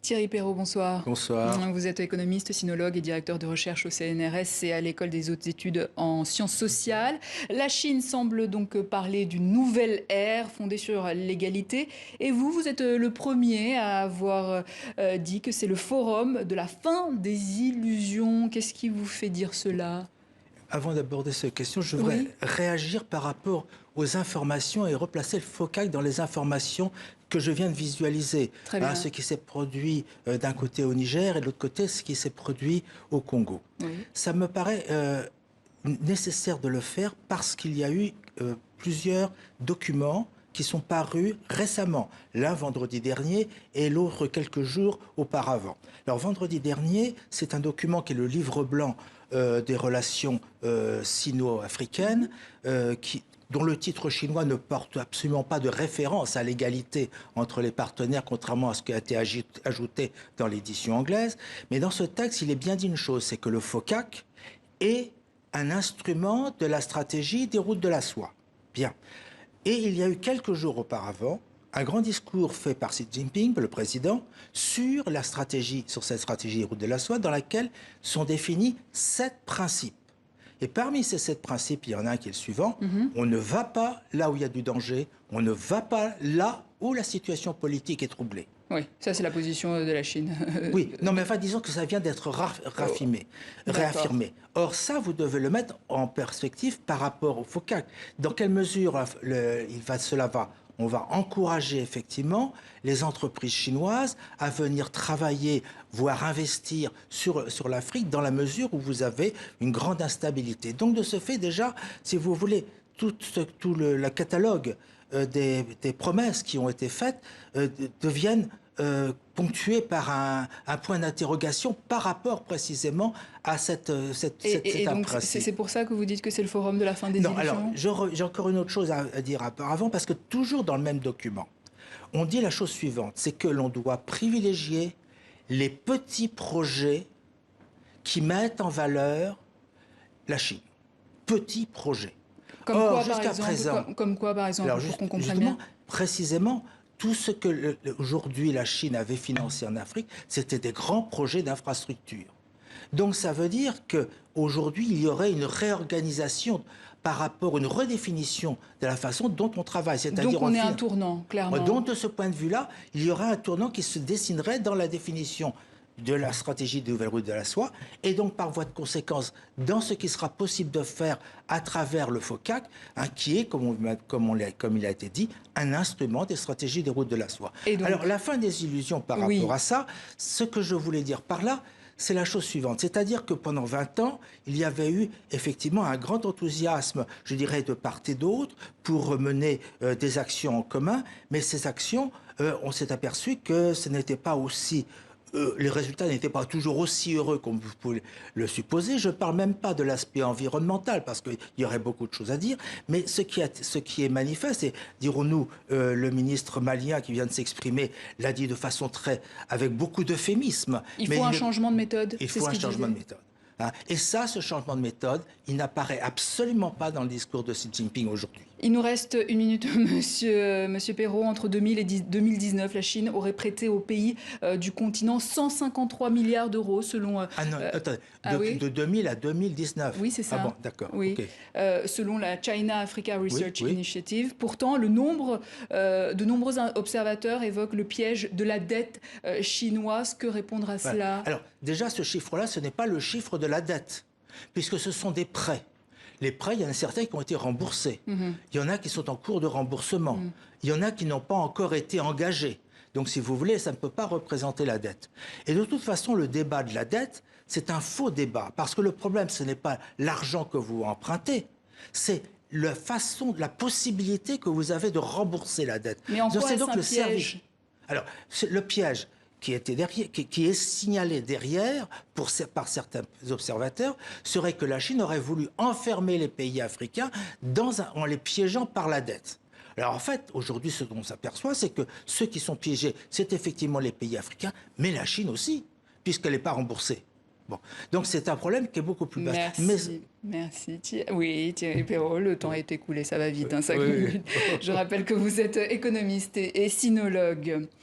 Thierry Perrault, bonsoir. Bonsoir. Vous êtes économiste, sinologue et directeur de recherche au CNRS et à l'École des hautes études en sciences sociales. La Chine semble donc parler d'une nouvelle ère fondée sur l'égalité. Et vous êtes le premier à avoir dit que c'est le forum de la fin des illusions. Qu'est-ce qui vous fait dire cela? Avant d'aborder cette question, je voudrais réagir par rapport aux informations et replacer le focal dans les informations que je viens de visualiser. Très bien. Ce qui s'est produit d'un côté au Niger et de l'autre côté ce qui s'est produit au Congo. Oui. Ça me paraît nécessaire de le faire parce qu'il y a eu plusieurs documents qui sont parus récemment, l'un vendredi dernier et l'autre quelques jours auparavant. Alors vendredi dernier, c'est un document qui est le livre blanc des relations sino-africaines, dont le titre chinois ne porte absolument pas de référence à l'égalité entre les partenaires, contrairement à ce qui a été ajouté dans l'édition anglaise. Mais dans ce texte, il est bien dit une chose, c'est que le FOCAC est un instrument de la stratégie des routes de la soie. Bien. Et il y a eu quelques jours auparavant un grand discours fait par Xi Jinping, le président, sur cette stratégie des routes de la soie, dans laquelle sont définis 7 principes. Et parmi ces 7 principes, il y en a un qui est le suivant. On ne va pas là où il y a du danger, on ne va pas là où la situation politique est troublée. Oui, ça c'est la position de la Chine. Oui, non mais enfin disons que ça vient d'être réaffirmé. Or ça, vous devez le mettre en perspective par rapport au FOCAC. Dans quelle mesure on va encourager effectivement les entreprises chinoises à venir travailler, voire investir sur l'Afrique dans la mesure où vous avez une grande instabilité. Donc de ce fait déjà, si vous voulez, tout le catalogue des promesses qui ont été faites deviennent ponctuées par un point d'interrogation par rapport précisément à cet principe. C'est pour ça que vous dites que c'est le forum de la fin des illusions? Alors, j'ai encore une autre chose à dire avant, parce que toujours dans le même document, on dit la chose suivante, c'est que l'on doit privilégier les petits projets qui mettent en valeur la Chine. Petits projets. Comme quoi, par exemple, pour qu'on comprenne bien? Précisément, tout ce que aujourd'hui la Chine avait financé en Afrique, c'était des grands projets d'infrastructure. Donc ça veut dire qu'aujourd'hui, il y aurait une réorganisation par rapport à une redéfinition de la façon dont on travaille. Donc on est à un tournant, clairement. Donc de ce point de vue-là, il y aurait un tournant qui se dessinerait dans la définition de la stratégie des nouvelles routes de la soie, et donc par voie de conséquence, dans ce qui sera possible de faire à travers le FOCAC, qui est, comme il a été dit, un instrument des stratégies des routes de la soie. Alors la fin des illusions par rapport à ça, ce que je voulais dire par là, c'est la chose suivante. C'est-à-dire que pendant 20 ans, il y avait eu effectivement un grand enthousiasme, je dirais, de part et d'autre, pour mener des actions en commun. Mais ces actions, on s'est aperçu que ce n'était pas aussi... les résultats n'étaient pas toujours aussi heureux comme vous pouvez le supposer. Je ne parle même pas de l'aspect environnemental, parce qu'il y aurait beaucoup de choses à dire. Mais ce qui est manifeste, et dirons-nous, le ministre malien qui vient de s'exprimer l'a dit de façon avec beaucoup d'euphémisme. Il faut un changement de méthode. Il faut un changement de méthode. Et ça, ce changement de méthode, il n'apparaît absolument pas dans le discours de Xi Jinping aujourd'hui. Il nous reste une minute, monsieur Perrault. Entre 2000 et 2019, la Chine aurait prêté aux pays du continent 153 milliards d'euros selon... attendez, de 2000 à 2019. Oui, c'est ça. Ah bon, d'accord. Oui. Okay. Selon la China Africa Research Initiative. Pourtant, de nombreux observateurs évoquent le piège de la dette chinoise. Que répondre à cela? Alors, déjà, ce chiffre-là, ce n'est pas le chiffre de la dette, puisque ce sont des prêts. Les prêts, il y en a certains qui ont été remboursés. Il y en a qui sont en cours de remboursement. Il y en a qui n'ont pas encore été engagés. Donc, si vous voulez, ça ne peut pas représenter la dette. Et de toute façon, le débat de la dette, c'est un faux débat. Parce que le problème, ce n'est pas l'argent que vous empruntez, c'est la possibilité que vous avez de rembourser la dette. Mais en quoi est-ce un piège? Alors, le piège qui est signalé derrière par certains observateurs serait que la Chine aurait voulu enfermer les pays africains en les piégeant par la dette. Alors en fait, aujourd'hui, ce dont on s'aperçoit, c'est que ceux qui sont piégés, c'est effectivement les pays africains, mais la Chine aussi, puisqu'elle n'est pas remboursée. Bon. Donc c'est un problème qui est beaucoup plus bas. Merci. Oui, Thierry Perrault, le temps est écoulé, ça va vite, 5 minutes. Je rappelle que vous êtes économiste et sinologue.